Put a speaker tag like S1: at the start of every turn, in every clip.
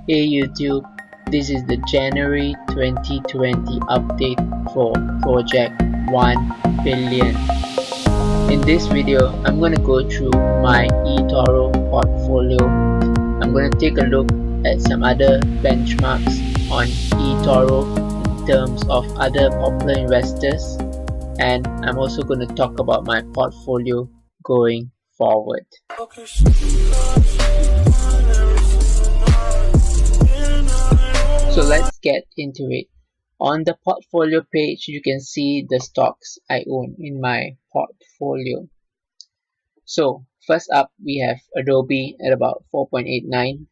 S1: Hey YouTube, this is the January 2020 update for Project 1 billion. In this video, I'm going to go through my eToro portfolio. I'm going to take a look at some other benchmarks on eToro in terms of other popular investors, and I'm also going to talk about my portfolio going forward. So let's get into it. On the portfolio page, you can see the stocks I own in my portfolio. So first up, we have Adobe at about 4.89%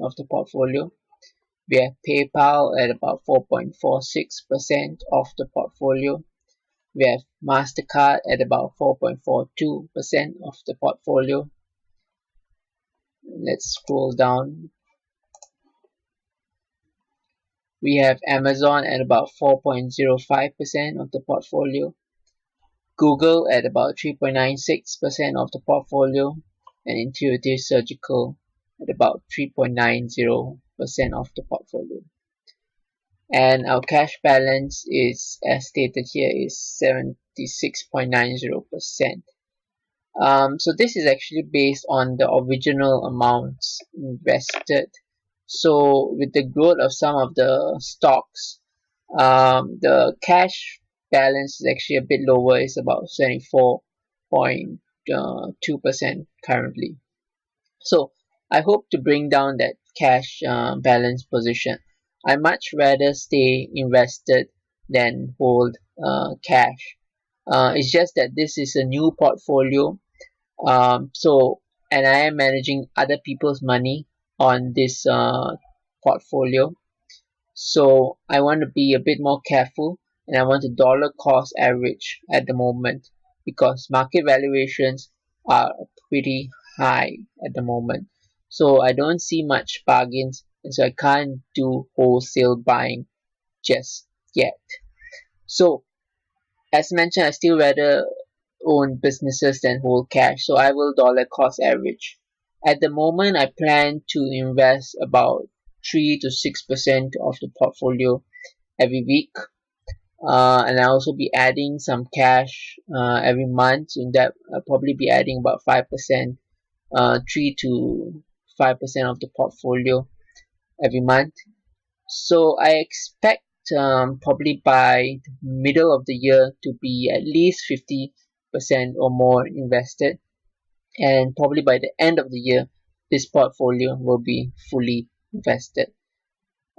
S1: of the portfolio. We have PayPal at about 4.46% of the portfolio. We have MasterCard at about 4.42% of the portfolio. Let's scroll down. We have Amazon at about 4.05% of the portfolio, Google at about 3.96% of the portfolio, and Intuitive Surgical at about 3.90% of the portfolio. And our cash balance is, as stated here, is 76.90%. So this is actually based on the original amounts invested. So with the growth of some of the stocks, the cash balance is actually a bit lower. It's about 74.2% currently. So I hope to bring down that cash balance position. I much rather stay invested than hold cash. It's just that this is a new portfolio, and I am managing other people's money on this portfolio, so I want to be a bit more careful, and I want a dollar cost average at the moment because market valuations are pretty high at the moment, so I don't see much bargains, and so I can't do wholesale buying just yet. So as mentioned, I still rather own businesses than hold cash, so I will dollar cost average. At the moment, I plan to invest about 3 to 6% of the portfolio every week, and I'll also be adding some cash every month. In that, I'll probably be adding about 5%, 3 to 5% of the portfolio every month. So I expect probably by the middle of the year to be at least 50% or more invested, and probably by the end of the year this portfolio will be fully invested,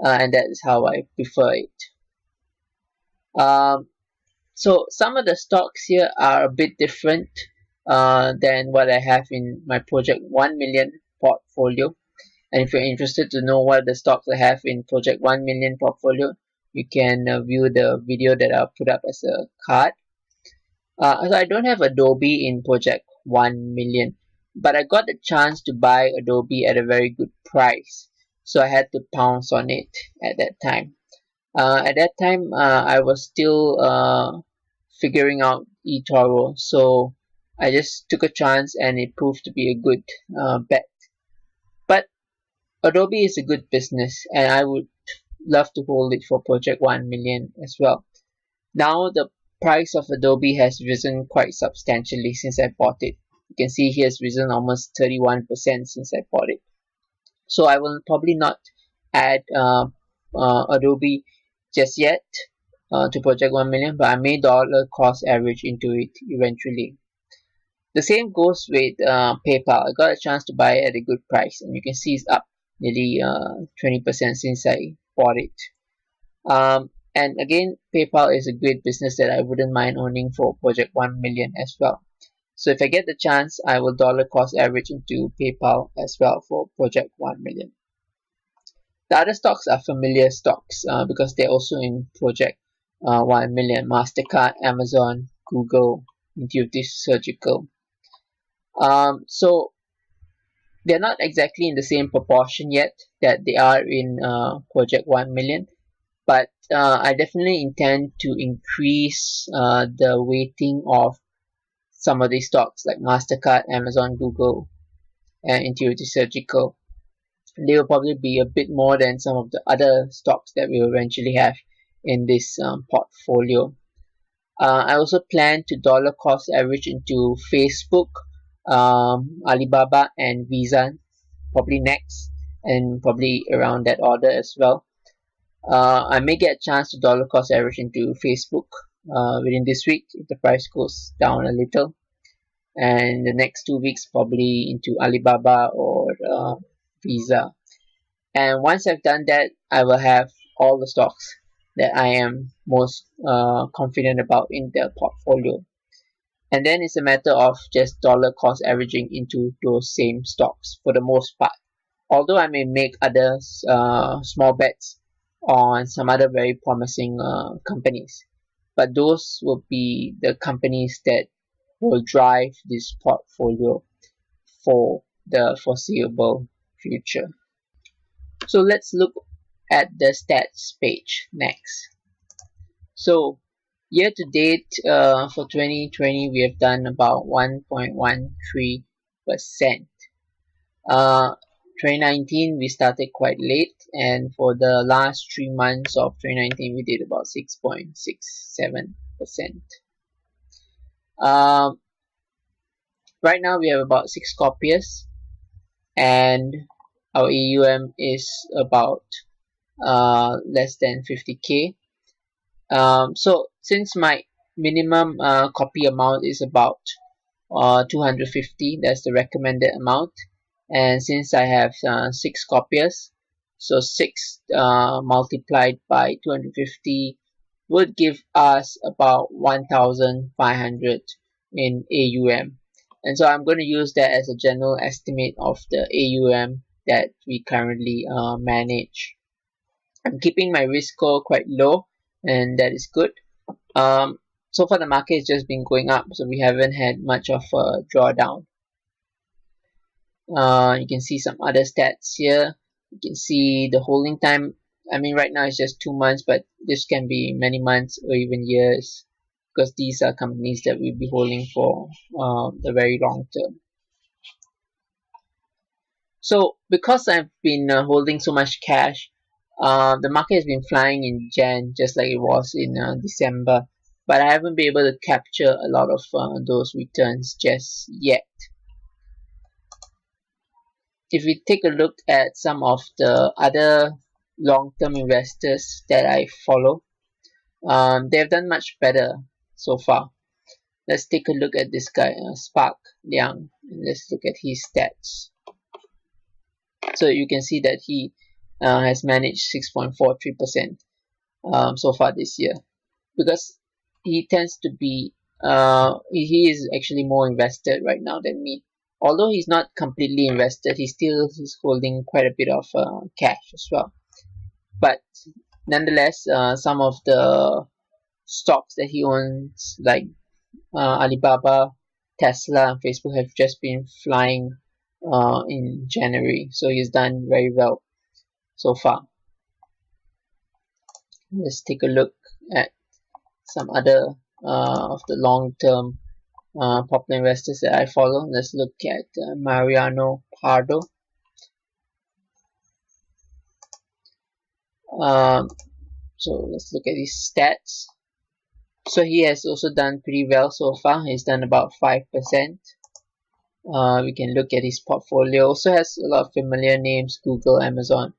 S1: and that is how I prefer it. So some of the stocks here are a bit different than what I have in my Project 1 million portfolio, and if you're interested to know what the stocks I have in Project 1 million portfolio, you can view the video that I'll put up as a card. So I don't have Adobe in Project 1 million, but I got the chance to buy Adobe at a very good price, so I had to pounce on it at that time. I was still figuring out eToro, so I just took a chance and it proved to be a good bet. But Adobe is a good business, and I would love to hold it for Project 1 million as well. Now the price of Adobe has risen quite substantially since I bought it. You can see here it's risen almost 31% since I bought it. So I will probably not add Adobe just yet to Project 1 million, but I may dollar cost average into it eventually. The same goes with PayPal. I got a chance to buy it at a good price, and you can see it's up nearly 20% since I bought it. And again, PayPal is a great business that I wouldn't mind owning for Project 1 million as well. So if I get the chance, I will dollar cost average into PayPal as well for Project 1 million. The other stocks are familiar stocks because they're also in Project 1 million. MasterCard, Amazon, Google, Intuitive Surgical. So they're not exactly in the same proportion yet that they are in Project 1 million. But I definitely intend to increase the weighting of some of these stocks like MasterCard, Amazon, Google, and Intuitive Surgical. they will probably be a bit more than some of the other stocks that we will eventually have in this portfolio. I also plan to dollar cost average into Facebook, Alibaba, and Visa, probably next, and probably around that order as well. I may get a chance to dollar cost average into Facebook within this week if the price goes down a little, and the next 2 weeks probably into Alibaba or Visa. And once I've done that, I will have all the stocks that I am most confident about in the portfolio. And then it's a matter of just dollar cost averaging into those same stocks for the most part. Although I may make other small bets on some other very promising companies, but those will be the companies that will drive this portfolio for the foreseeable future. So let's look at the stats page next. So year to date for 2020 we have done about 1.13%. 2019 we started quite late, and for the last 3 months of 2019 we did about 6.67%. Right now we have about 6 copiers, and our AUM is about less than 50k. So since my minimum copy amount is about 250, that's the recommended amount, and since I have 6 copiers, so 6 multiplied by 250 would give us about 1,500 in AUM. And so I'm going to use that as a general estimate of the AUM that we currently manage. I'm keeping my risk score quite low, and that is good. So far the market has just been going up, so we haven't had much of a drawdown. You can see some other stats here. You can see the holding time. I mean, right now it's just 2 months, but this can be many months or even years, because these are companies that we'll be holding for the very long term. So because I've been holding so much cash, the market has been flying in Jan just like it was in December, but I haven't been able to capture a lot of those returns just yet. If we take a look at some of the other long-term investors that I follow, they have done much better so far. Let's take a look at this guy, Spark Liang, and let's look at his stats. So you can see that he has managed 6.43% so far this year, because he tends to be he is actually more invested right now than me. Although he's not completely invested, he still is holding quite a bit of cash as well. But nonetheless, some of the stocks that he owns, like Alibaba, Tesla, and Facebook, have just been flying in January, so he's done very well so far. Let's take a look at some other of the long-term popular investors that I follow. Let's look at Mariano Pardo. So let's look at his stats. So he has also done pretty well so far. He's done about 5%. We can look at his portfolio. Also has a lot of familiar names: Google, Amazon.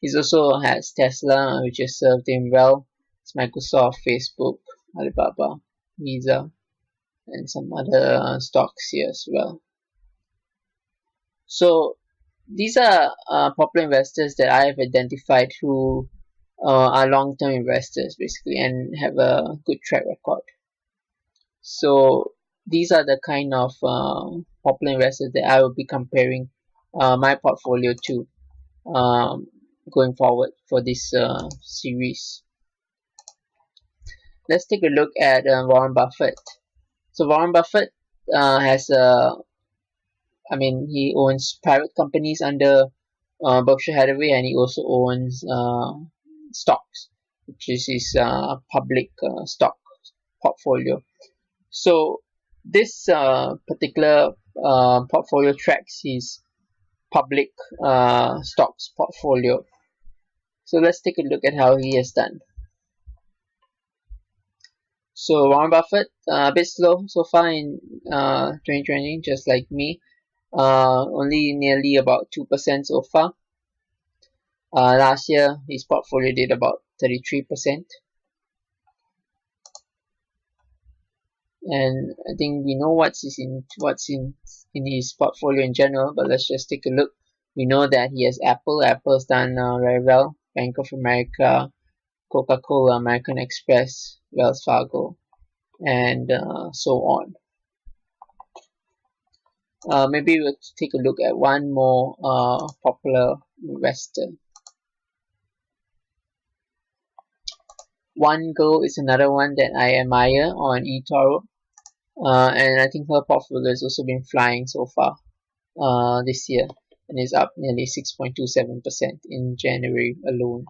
S1: He's also has Tesla, which has served him well. It's Microsoft, Facebook, Alibaba, Visa, and some other stocks here as well. So these are popular investors that I have identified who are long-term investors basically and have a good track record. So these are the kind of popular investors that I will be comparing my portfolio to going forward for this series. Let's take a look at Warren Buffett. So Warren Buffett has he owns private companies under Berkshire Hathaway, and he also owns stocks, which is his public stock portfolio. So this particular portfolio tracks his public stocks portfolio. So let's take a look at how he has done. So Warren Buffett, a bit slow so far in 2020, just like me. Only nearly about 2% so far. Last year, his portfolio did about 33%. And I think we know what's in his portfolio in general, but let's just take a look. We know that he has Apple. Apple's done very well. Bank of America, Coca-Cola, American Express, Wells Fargo, and so on. Maybe we'll take a look at one more popular investor. One Girl is another one that I admire on eToro, and I think her portfolio has also been flying so far this year, and is up nearly 6.27% in January alone.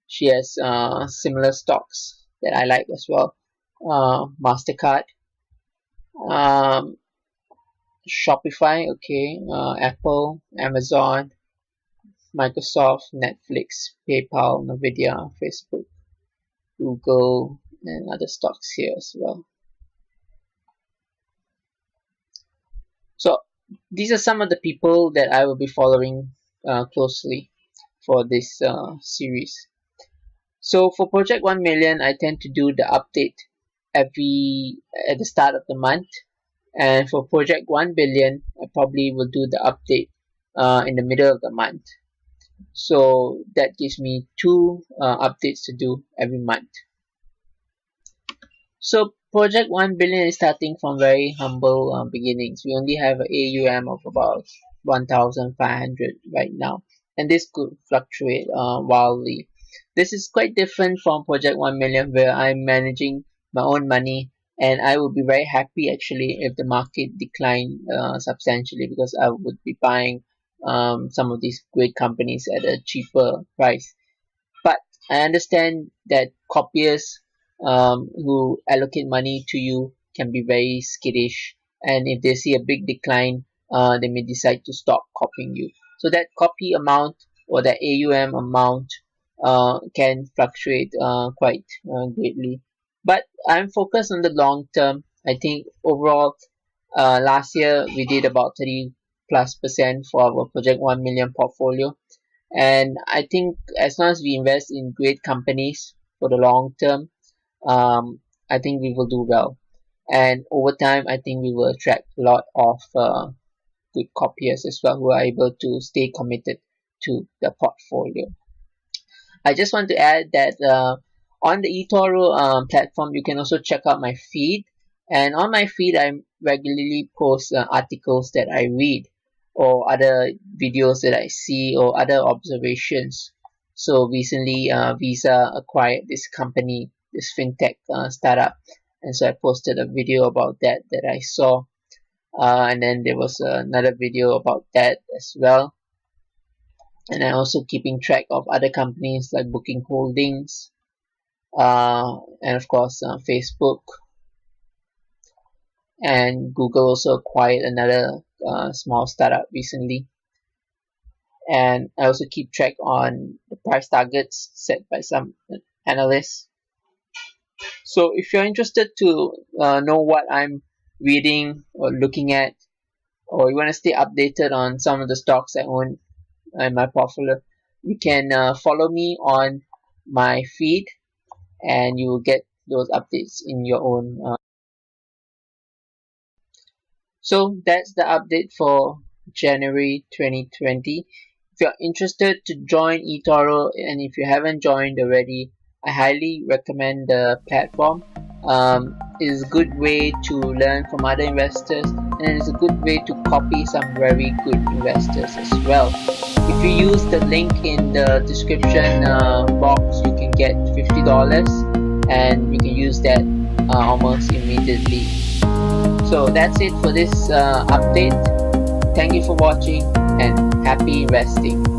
S1: She has similar stocks that I like as well. MasterCard, Shopify, okay, Apple, Amazon, Microsoft, Netflix, PayPal, Nvidia, Facebook, Google, and other stocks here as well. So these are some of the people that I will be following closely for this series. So for Project 1 Million, I tend to do the update at the start of the month, and for Project 1 Billion, I probably will do the update in the middle of the month. So that gives me 2 updates to do every month. So Project 1 Billion is starting from very humble beginnings. We only have an AUM of about 1,500 right now, and this could fluctuate wildly. This is quite different from Project 1 Million, where I'm managing my own money, and I would be very happy actually if the market declined substantially, because I would be buying some of these great companies at a cheaper price. But I understand that copyists who allocate money to you can be very skittish, and if they see a big decline, they may decide to stop copying you. So that copy amount or the AUM amount can fluctuate quite greatly. But I'm focused on the long term. I think overall, last year we did about 30+% for our Project 1 Million portfolio, and I think as long as we invest in great companies for the long term, I think we will do well. And over time, I think we will attract a lot of good copyists as well, who are able to stay committed to the portfolio. I just want to add that on the eToro platform, you can also check out my feed. And on my feed, I regularly post articles that I read, or other videos that I see, or other observations. So recently, Visa acquired this company, this fintech startup, and so I posted a video about that I saw, and then there was another video about that as well. And I'm also keeping track of other companies like Booking Holdings, and of course Facebook, and Google also acquired another small startup recently. And I also keep track on the price targets set by some analysts. So if you're interested to know what I'm reading or looking at, or you want to stay updated on some of the stocks I own in my portfolio, you can follow me on my feed, and you will get those updates in your own. So that's the update for January 2020. If you're interested to join eToro, and if you haven't joined already, I highly recommend the platform. It is a good way to learn from other investors, and it is a good way to copy some very good investors as well. If you use the link in the description box, you can get $50, and you can use that almost immediately. So that's it for this update. Thank you for watching, and happy investing.